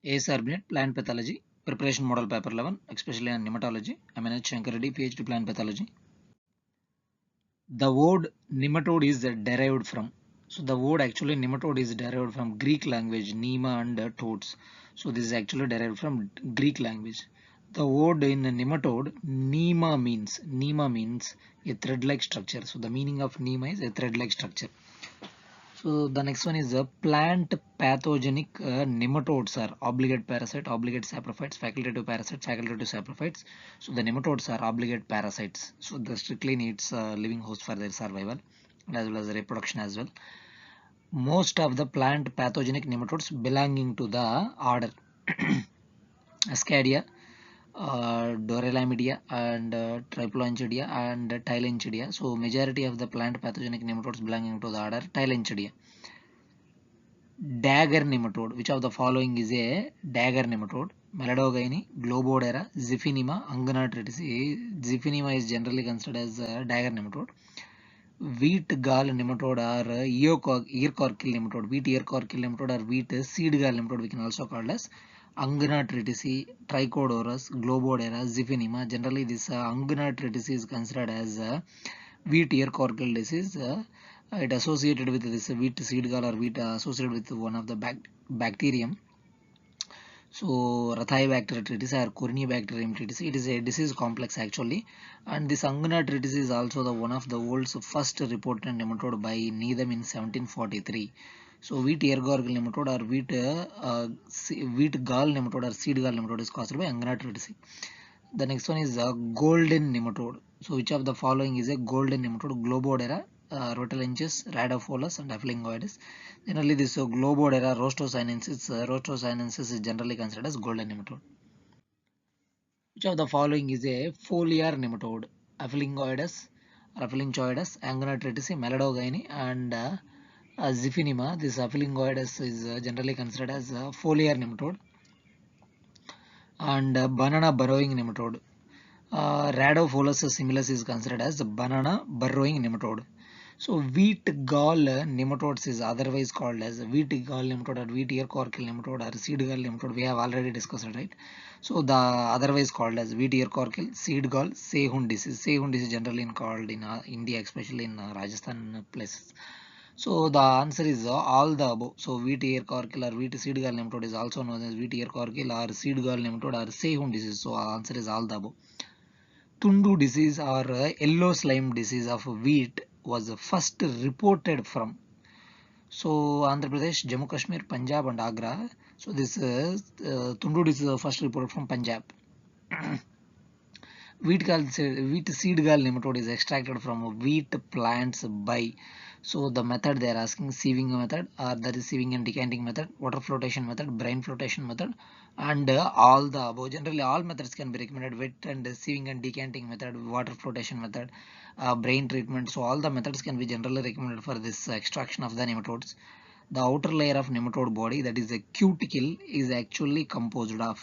ASRB Plant Pathology, Preparation Model Paper 11, especially on Nematology. I'm N. Shankar Reddy, PhD Plant Pathology. The word nematode is derived from. So the word actually nematode is derived from Greek language, nema and toads. So this is actually derived from Greek language. The word in nematode, nema means a thread-like structure. So the meaning of nema is a thread-like structure. So the next one is plant pathogenic nematodes are obligate parasite, obligate saprophytes, facultative parasites, facultative saprophytes. So the nematodes are obligate parasites. So they strictly needs living host for their survival as well as reproduction as well. Most of the plant pathogenic nematodes belonging to the order Ascadia, Dorelamidia and Triploenchidia and Tylenchidia. So majority of the plant pathogenic nematodes belonging to the order Tylenchidia. Dagger nematode. Which of the following is a dagger nematode? Meladogini, Globodera, Ziphinima, Anganatritis. Ziphinima is generally considered as a dagger nematode. Wheat gall nematode or ear corkyl nematode. Wheat ear corkyl nematode or wheat seed gall nematode we can also call as Anganatritis, Trichodorus, Globodera, Ziphinima. Generally this Anganatritis is considered as wheat ear corkyl disease. It associated with this wheat seed gall or wheat associated with one of the bacterium. So Rathibacteritis or Corynebacterium tritis. It is a disease complex actually, and this Anganatritis is also the one of the world's first reported nematode by Needham in 1743. So wheat ear corkyl nematode or wheat gall nematode or seed gall nematode is caused by Anganatritis. The next one is a golden nematode. So which of the following is a golden nematode? Globodera, Rotalenchus, Rhadophilus and Aphelingoides. Generally this Globodera rostosinensis is generally considered as golden nematode. Which of the following is a foliar nematode? Aphelingoides, Aphelinchoides, Anganatritis, Meladogini and Ziphinima. This Aphelingoides is generally considered as a foliar nematode. And banana burrowing nematode. Rhadophilus similis is considered as banana burrowing nematode. So wheat gall nematodes is otherwise called as wheat gall nematode or wheat ear corkyl nematode or seed gall nematode. We have already discussed it, right? So the otherwise called as wheat ear corkyl, seed gall, Sehun disease. Sehun disease generally called in India, especially in Rajasthan places. So the answer is all the above. So wheat ear corkyl or wheat seed gall nematode is also known as wheat ear corkyl or seed gall nematode or Sehun disease. So answer is all the above. Tundu disease or yellow slime disease of wheat was first reported from. So Andhra Pradesh, Jammu Kashmir, Punjab and Agra. So this Tundu disease was first reported from Punjab. Wheat seed gall nematode is extracted from wheat plants by. So the method they are asking, sieving method or that is sieving and decanting method, water flotation method, brine flotation method and all the above. Generally all methods can be recommended: wet and sieving and decanting method, water flotation method, brain treatment. So all the methods can be generally recommended for this extraction of the nematodes. The outer layer of nematode body, that is the cuticle, is actually composed of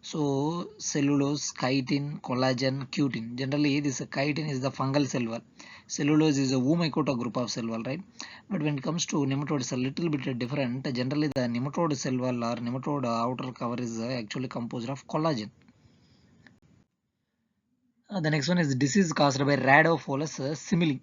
cellulose, chitin, collagen, cutin. Generally this chitin is the fungal cell wall. Cellulose is a oomycota group of cell wall, right? But when it comes to nematode, it's a little bit different. Generally the nematode cell wall or nematode outer cover is actually composed of collagen. The next one is disease caused by Rhadophilus simile.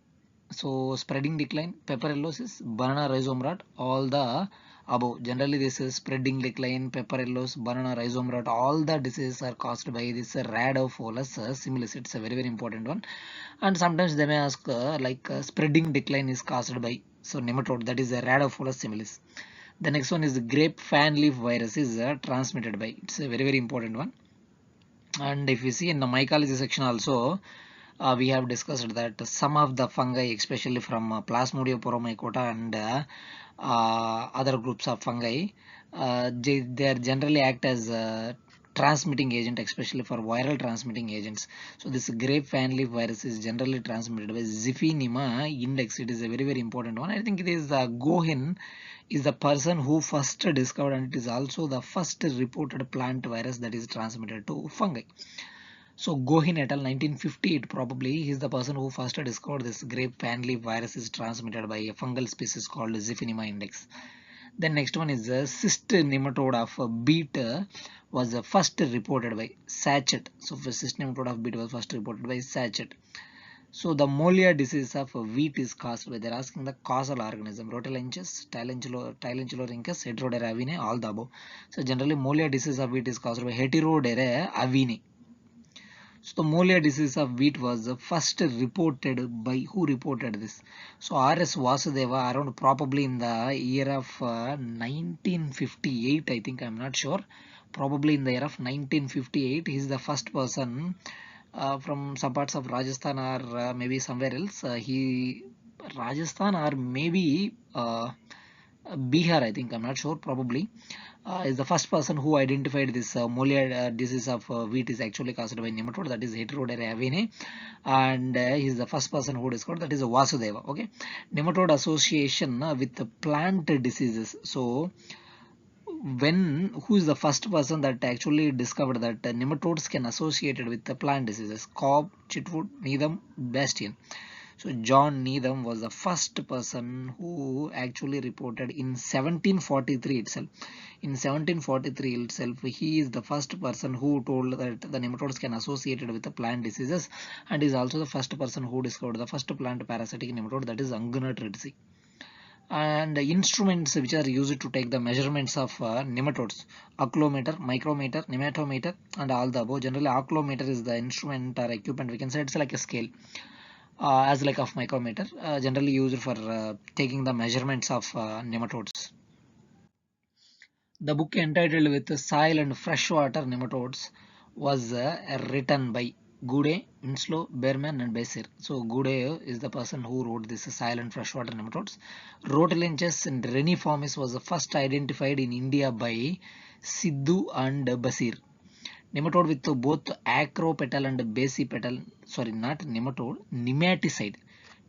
So spreading decline, pepperellosis, banana rhizome rot, all the above. Generally this is spreading decline, pepperellosis, banana rhizome rot, all the diseases are caused by this Rhadophilus similis. It's a very very important one. And sometimes they may ask spreading decline is caused by nematode, that is a Rhadophilus similis. The next one is grape fan leaf virus is transmitted by. It's a very very important one. And if you see in the mycology section also, we have discussed that some of the fungi, especially from Plasmodium poromycota and other groups of fungi, they are generally act as transmitting agent, especially for viral transmitting agents. So this grape fan leaf virus is generally transmitted by Ziphinima index. It is a very very important one. I think it is Gohin is the person who first discovered, and it is also the first reported plant virus that is transmitted to fungi. So Gohin et al. 1958, probably he is the person who first discovered this grape fan leaf virus is transmitted by a fungal species called Ziphinima index. Then next one is the cyst nematode of beet was first reported by Sachet. So for cyst nematode of beet was first reported by Sachet. So the molia disease of wheat is caused by, they're asking the causal organism, Rotalenchus, Tylenchulorhynchus, Heterodera avinae, all the above. So generally molia disease of wheat is caused by Heterodera avinae. So the molia disease of wheat was first reported by, who reported this? So R.S. Vasudeva, around probably in the year of 1958, I think, I'm not sure. Probably in the year of 1958, he is the first person from some parts of Rajasthan or maybe somewhere else. Rajasthan or maybe Bihar, I think, I'm not sure, probably. Is the first person who identified this molia disease of wheat is actually caused by nematode, that is Heterodera avinae, and he is the first person who discovered, that is Vasudeva. Okay, nematode association with the plant diseases. So who is the first person that actually discovered that nematodes can associated with the plant diseases? Cobb, Chitwood, Needham, Bastian. So John Needham was the first person who actually reported in 1743 itself. In 1743 itself, he is the first person who told that the nematodes can associated with the plant diseases, and is also the first person who discovered the first plant parasitic nematode, that is Anganatridae. And the instruments which are used to take the measurements of nematodes: oculometer, micrometer, nematometer, and all the above. Generally oculometer is the instrument or equipment, we can say it's like a scale, as like of micrometer, generally used for taking the measurements of nematodes. The book entitled with Soil and Freshwater Nematodes was written by Gude, Winslow, Behrman and Besser. So Gude is the person who wrote this Soil and Freshwater Nematodes. Rotelenchus and reniformis was first identified in India by Sidhu and Basir. Nematode with both acropetal and basipetal, sorry, not nematode, nematicide.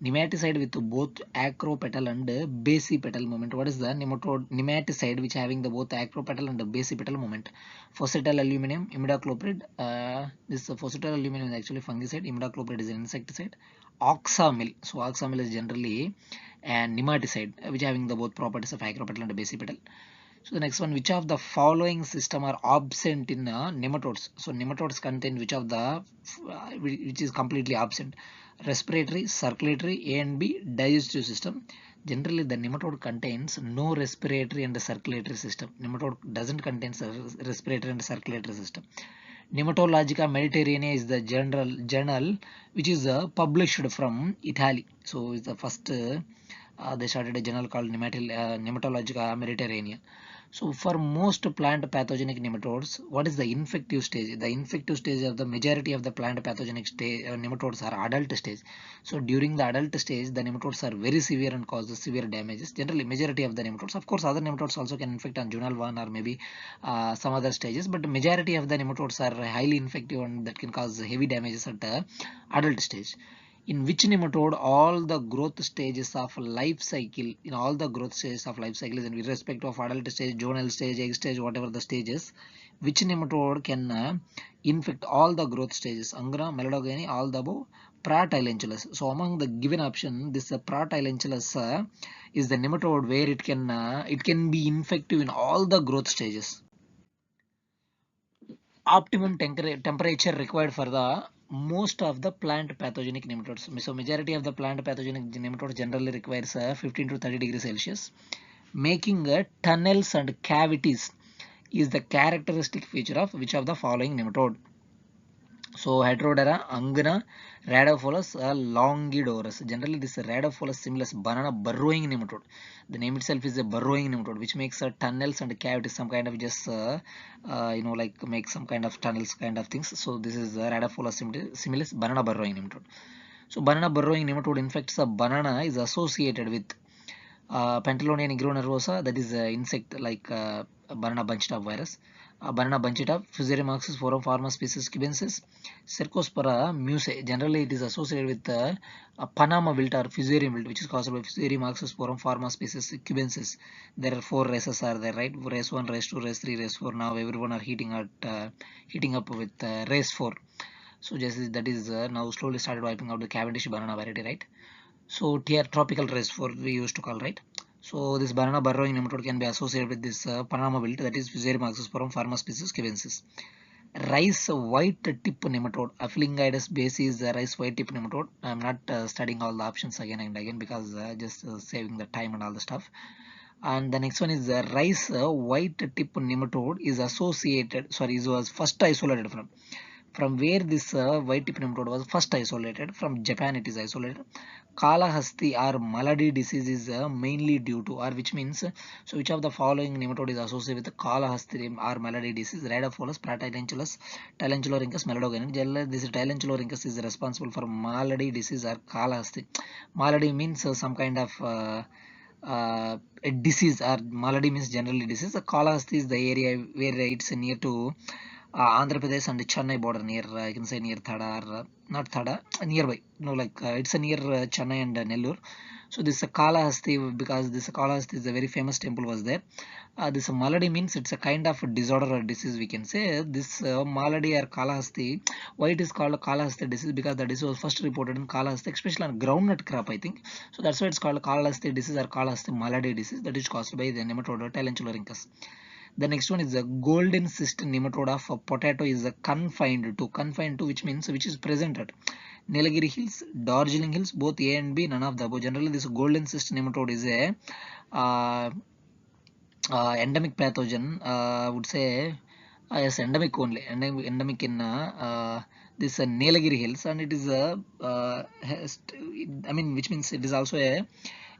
Nematicide with both acropetal and basipetal movement. What is the nematode? Nematicide which having the both acropetal and basipetal movement. Phosphatal aluminum, imidacloprid. This phosphatal aluminum is actually fungicide. Imidacloprid is an insecticide. Oxamil. So oxamil is generally a nematicide which having the both properties of acropetal and basipetal. So the next one, which of the following system are absent in nematodes? So nematodes contain which of the which is completely absent? Respiratory, circulatory, A and B, digestive system. Generally the nematode contains no respiratory and circulatory system. Nematode doesn't contain respiratory and circulatory system. Nematologica Mediterranea is the journal which is published from Italy. So it's the first they started a journal called Nematologica Mediterranea. So for most plant pathogenic nematodes, what is the infective stage? The infective stage of the majority of the plant pathogenic nematodes are adult stage. So during the adult stage, the nematodes are very severe and cause severe damages. Generally, majority of the nematodes. Of course, other nematodes also can infect on juvenile 1 or maybe some other stages, but majority of the nematodes are highly infective and that can cause heavy damages at the adult stage. In which nematode all the growth stages of life cycle, in all the growth stages of life cycle is in respect of adult stage, juvenile stage, egg stage, whatever the stages, which nematode can infect all the growth stages? Angana, Meladogeny, all the above, Pratylenchulus. So among the given option, this Pratylenchulus is the nematode where it can be infective in all the growth stages. Optimum temperature required for the most of the plant pathogenic nematodes. So majority of the plant pathogenic nematodes generally requires 15 to 30 degrees Celsius. Making tunnels and cavities is the characteristic feature of which of the following nematode? So Heterodera, Angana, Rhadophilus, Longidorus. Generally this Rhadophilus similis banana burrowing nematode. The name itself is a burrowing nematode which makes tunnels and cavities, some kind of just like make some kind of tunnels kind of things. So this is Rhadophilus similis banana burrowing nematode. So banana burrowing nematode infects a banana is associated with Pantalonia nigronervosa, that is insect like banana bunch-top virus. Banana bunch-top, Fusarium forum pharma species cubensis, Cercospora musae. Generally, it is associated with Panama wilt or Fusarium wilt, which is caused by Fusarium forum pharma species cubensis. There are 4 races are there, right? Race 1, race 2, race 3, race 4. Now everyone are heating up with race 4. So just that is now slowly started wiping out the Cavendish banana variety, right? So here tropical race 4 we used to call, right? So this banana burrowing nematode can be associated with this Panama wilt, that is Fusarium oxysporum pharma species cubensis. Rice white tip nematode, Aphelingitis basis is the rice white tip nematode. I'm not studying all the options again and again because just saving the time and all the stuff. And the next one is the rice white tip nematode is associated, sorry, it was first isolated from where this white tip nematode was first isolated. From Japan it is isolated. Kalahasti or malady disease is mainly due to, or which means, so which of the following nematode is associated with Kalahasti or malady disease? Rhinophilus, Pratylenchulus, Tylenchulorhynchus, Meladogynous. Generally, this Tylenchulorhynchus is responsible for malady disease or Kalahasti. Malady means some kind of a disease, or malady means generally disease. Kalahasti is the area where it's near to Andhra Pradesh and Chennai border, near I can say near Thada, or not Thada, nearby. No, like it's a near Chennai and Nellore. So this Kalahasti, because this Kalahasti is a very famous temple was there. This malady means it's a kind of disorder or disease, we can say. This malady or Kalahasti, why it is called Kalahasti disease? Because the disease was first reported in Kalahasti, especially on groundnut crop, I think. So that's why it's called Kalahasti disease or Kalahasti malady disease, that is caused by the nematode Tylenchulorhynchus. The next one is the golden cyst nematode of potato is confined to, which means which is present at Nilagiri Hills, Darjeeling Hills, both A and B, none of the above. Generally, this golden cyst nematode is a uh, endemic pathogen. I would say yes, endemic only, endemic in this Nilagiri Hills, and it is I mean, which means it is also a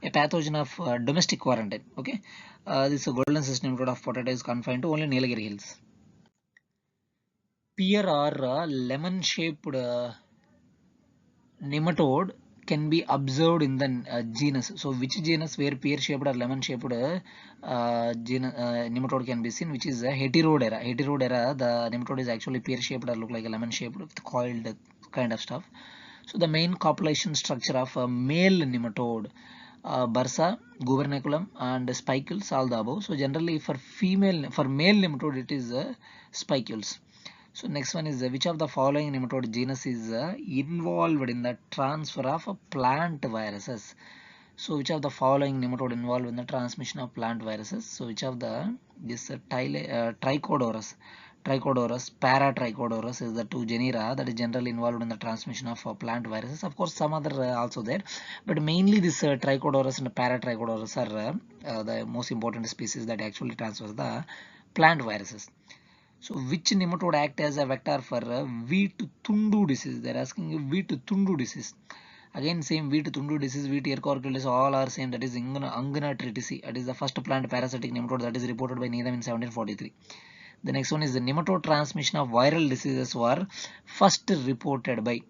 pathogen of domestic quarantine. Okay, this golden cyst nematode of potato is confined to only Nilagiri Hills. Pear or lemon-shaped nematode can be observed in the genus. So which genus where pear-shaped or lemon-shaped nematode can be seen, which is Heterodera. Heterodera, the nematode is actually pear-shaped or look like a lemon-shaped with coiled kind of stuff. So the main copulation structure of a male nematode, bursa, gubernaculum, and spicules, all the above. So generally for male nematode it is spicules. So next one is which of the following nematode genus is involved in the transfer of plant viruses? So which of the following nematode involved in the transmission of plant viruses? So which of the this Trichodorus, Paratrichodorus is the two genera that is generally involved in the transmission of plant viruses. Of course, some other also there, but mainly this Trichodorus and Paratrichodorus are the most important species that actually transfers the plant viruses. So which nematode act as a vector for wheat thundu disease? They're asking wheat thundu disease. Again same wheat thundu disease, wheat ear all are same, that is Angana tritici. That is the first plant parasitic nematode that is reported by Needham in 1743. The next one is the nematode transmission of viral diseases were first reported by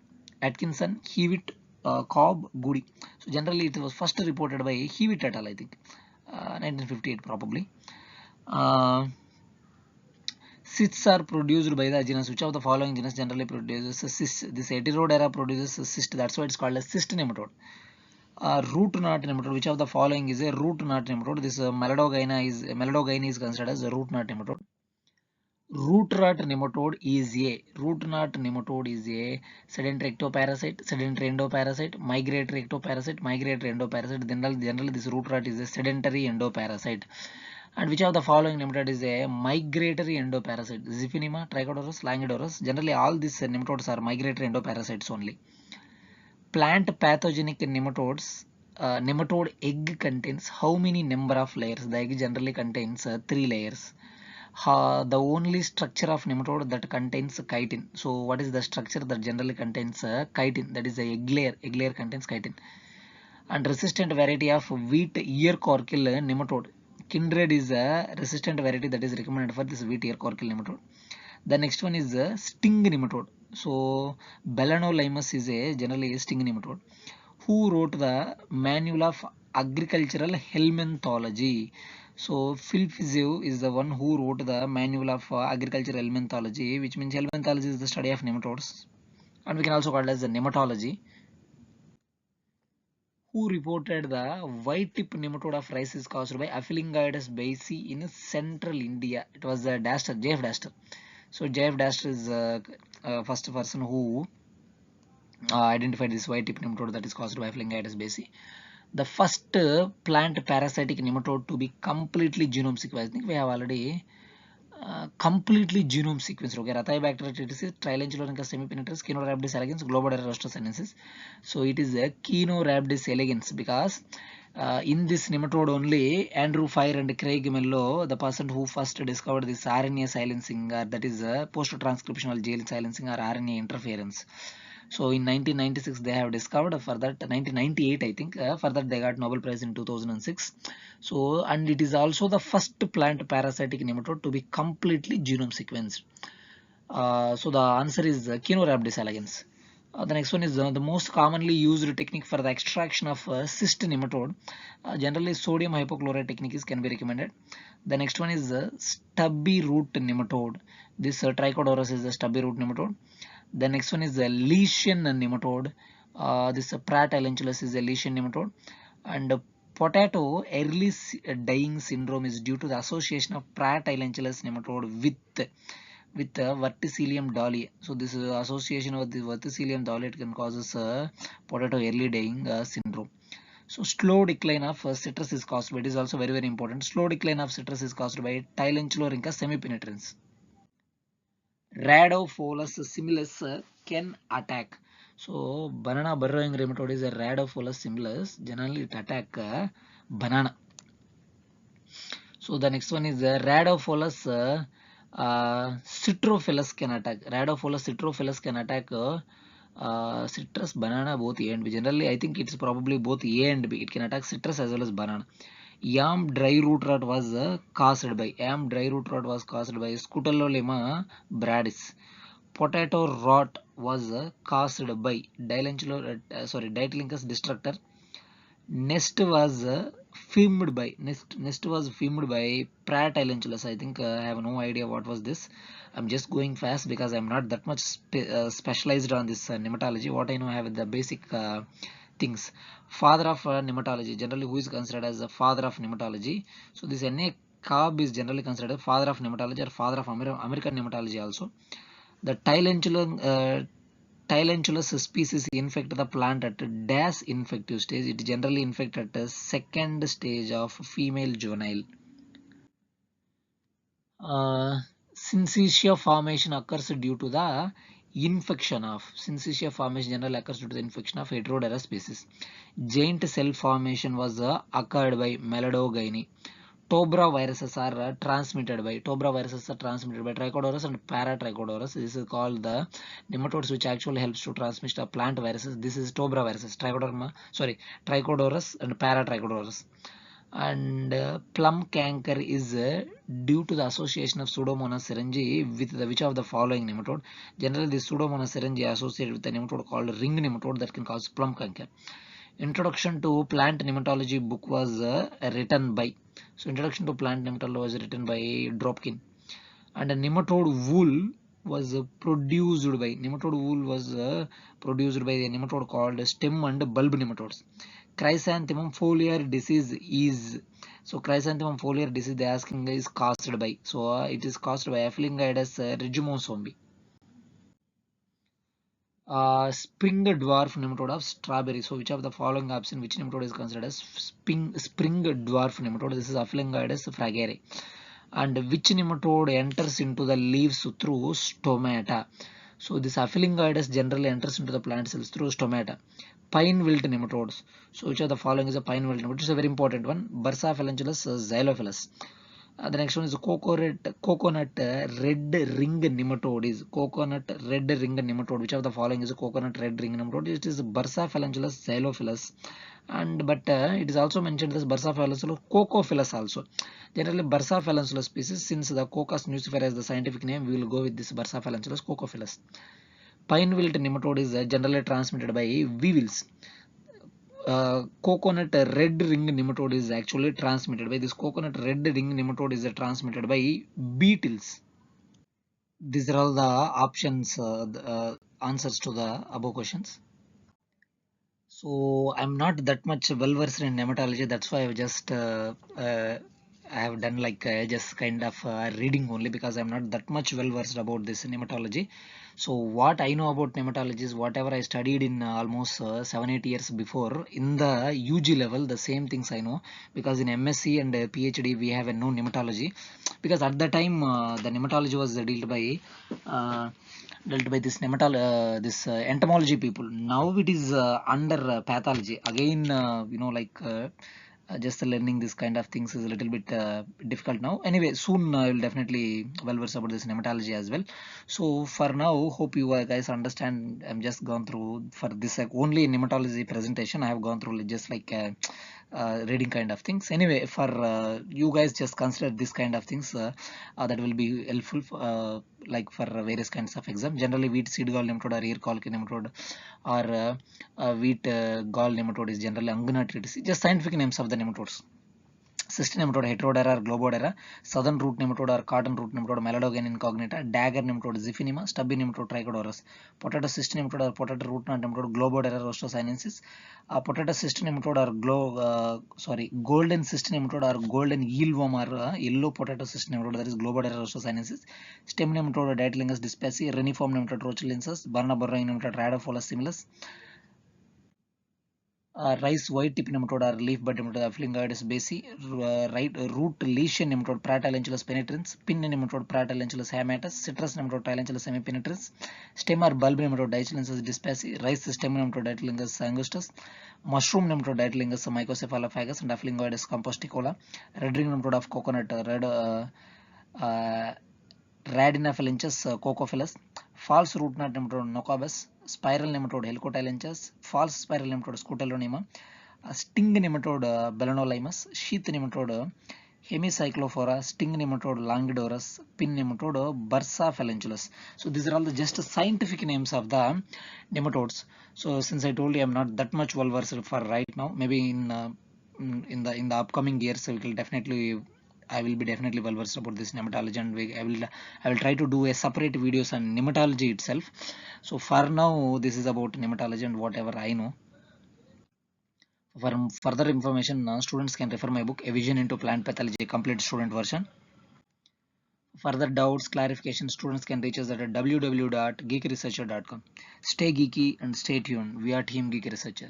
Atkinson, Hewitt, Cobb, Goody. So generally it was first reported by Hewitt et al. I think 1958 probably. Cysts are produced by the genus. Which of the following genus generally produces a cyst? This Heterodera produces a cyst. That's why it's called a cyst nematode. Root knot nematode. Which of the following is a root knot nematode? This Meladogina is considered as a root knot nematode. Root knot nematode is a sedentary ectoparasite, sedentary endoparasite, migratory ectoparasite, migratory endoparasite. Generally this root knot is a sedentary endoparasite. And which of the following nematode is a migratory endoparasite? Ziphinema, Trichodorus, Langidorus. Generally all these nematodes are migratory endoparasites only. Plant pathogenic nematodes. Nematode egg contains how many number of layers? The egg generally contains 3 layers. The only structure of nematode that contains chitin. So what is the structure that generally contains chitin? That is the egg layer. Egg layer contains chitin. And resistant variety of wheat ear corkyl nematode. Kindred is a resistant variety that is recommended for this wheat ear corkyl nematode. The next one is the sting nematode. So Belanolimus is a generally a sting nematode. Who wrote the Manual of Agricultural Helminthology? So Philippizew is the one who wrote the Manual of Agricultural Helminthology, which means helminthology is the study of nematodes, and we can also call it as the nematology. Who reported the white tip nematode of rice is caused by Aphelingitis basie in central India? It was Daster, JF Daster. So JF Daster is first person who identified this white tip nematode that is caused by Aphelingitis basie. the first plant parasitic nematode to be completely genome sequenced. I think we have already completely genome sequenced. Okay, Rathaibacteria trilangular semi-penetrans, Chinorhabdis elegans, Globodera rostrosceniensis. So it is a Chinorhabdis elegans because in this nematode only Andrew Fire and Craig Mello, the person who first discovered this RNA silencing, or that is post-transcriptional gene silencing or RNA interference. So in 1996 they have discovered, for that 1998 I think, for that they got Nobel Prize in 2006. So, and it is also the first plant parasitic nematode to be completely genome sequenced. So the answer is Chinorhabdis elegans. The next one is the most commonly used technique for the extraction of cyst nematode. Generally sodium hypochlorite technique can be recommended. The next one is stubby root nematode. This Trichodorus is a stubby root nematode. The next one is the lesion nematode. This Pratt-Allanchulus is a lesion nematode. And potato early dying syndrome is due to the association of Pratt-Allanchulus nematode with Verticillium dahlia. So this association with the Verticillium dahlia can causes potato early dying syndrome. So slow decline of citrus is caused by, it is also very important. Slow decline of citrus is caused by Tylenchulorhynchus semipenetrans. Rhadophilus similis can attack. So banana burrowing nematode is a Rhadophilus similis. Generally it attack banana. So the next one is Rhadophilus citrophilus can attack. Rhadophilus citrophilus can attack citrus, banana, both A and B. Generally I think it's probably both A and B. It can attack citrus as well as banana. Yam dry root rot was caused by Scutellolema bradis. Potato rot was caused by Ditylenchus destructor. Nest was filmed by Pratt-Allanchulus. I think I have no idea what was this. I'm just going fast because I'm not that much specialized on this nematology. What I know, I have the basic things. Father of nematology, generally who is considered as the father of nematology. So this N.A. Cobb is generally considered father of nematology or father of American nematology also. The Tylenchulus species infect the plant at dash infective stage. It generally infect at the second stage of female juvenile. Syncytia formation occurs due to the infection of Syncytia formation generally occurs due to the infection of Heterodera species. Giant cell formation was occurred by Meladogyne. Tobra viruses are transmitted by Trichodorus and Paratrichodorus. This is called the nematodes which actually helps to transmit the plant viruses. This is Tobra viruses, Trichodorus and Paratrichodorus. And plum canker is due to the association of Pseudomonas syringae with which of the following nematode. Generally, the Pseudomonas syringae associated with a nematode called ring nematode that can cause plum canker. Introduction to plant nematology book was written by. So introduction to plant nematology was written by Dropkin. And a nematode wool was produced by a nematode called stem and bulb nematodes. Chrysanthemum foliar disease is, so chrysanthemum foliar disease they asking is caused by, so it is caused by Aphelingitis regimosombi. Spring dwarf nematode of strawberry. So which of the following option, which nematode is considered as spring dwarf nematode? This is Aphelingitis fragere. And which nematode enters into the leaves through stomata? So this Aphelingitis generally enters into the plant cells through stomata. Pine wilt nematodes. So which of the following is a pine wilt nematode? It's a very important one. Bursa phalangelus xylophilus. The next one is coconut red ring nematode. Is coconut red ring nematode. Which of the following is a coconut red ring nematode? It is Bursa phalangelus xylophilus. And but it is also mentioned as Bursa phalangelus cocophilus also. Generally Bursa phalangelus species, since the Cocos nucifer is the scientific name, we will go with this Bursa phalangelus cocophilus. Pine wilt nematode is generally transmitted by weevils. Coconut red ring nematode is actually transmitted by this coconut red ring nematode is transmitted by beetles. These are all the options, answers to the above questions. So I'm not that much well versed in nematology. That's why I've just I have done like just kind of reading only, because I'm not that much well versed about this nematology. So what I know about nematology is whatever I studied in almost 7-8 years before in the UG level, the same things I know, because in MSc and PhD we have a no nematology, because at the time the nematology was uh, dealt by this entomology people. Now it is under pathology again, like just learning this kind of things is a little bit difficult now. Anyway, soon I will definitely well verse about this nematology as well. So for now, hope you guys understand. I'm just gone through for this only nematology presentation. I have gone through just like reading kind of things. Anyway, for you guys, just consider this kind of things that will be helpful like for various kinds of exam. Generally, wheat seed gall nematode or ear colony nematode or wheat gall nematode is generally Anganatritis. Just scientific names of the nematodes. Cyst nematode Heterodera or Globodera, southern root nematode or cotton root nematode Meladogene incognita, dagger nematode Ziphinima, stubby nematode Trichodorus, potato cyst nematode or potato root knot nematode Globodera rostosinensis, potato cyst nematode or golden cyst nematode or golden eelworm or yellow potato cyst nematode, that is Globodera rostosinensis, stem nematode Dietlingus dyspasi, reniform nematode Rochilensis, Barna burrowing nematode Rhadophilus similus, rice white tip nematode or leaf bud nematode Afflingoides basi, right root lesion nematode Pratalentulus penetrans, pin nematode Pratalentulus hamatus, citrus nematode Talentulus semipenetrans, stem or bulb nematode Dietlingus dyspasi, rice stem nematode Dietlingus angustus, mushroom nematode Dietlingus mycocephalophagus and Afflingoides composticola, red ring nematode of coconut uh, Radinaphalenchus cocophilus, false root knot nematode Nocabus, spiral nematode Helicotylenchus, false spiral nematode Scutellonema, sting nematode Belanolimus, sheath nematode Hemicyclophora, sting nematode Langidorus, pin nematode Bursa phalanculus. So these are all the just scientific names of the nematodes. So since I told you I'm not that much well versed for right now, maybe in the upcoming years we will definitely I will be definitely well versed about this nematology, and I will try to do a separate videos on nematology itself. So for now, this is about nematology and whatever I know. For further information, students can refer my book, A Vision into Plant Pathology, complete student version. Further doubts, clarification, students can reach us at www.geekresearcher.com. Stay geeky and stay tuned. We are Team Geek Researcher.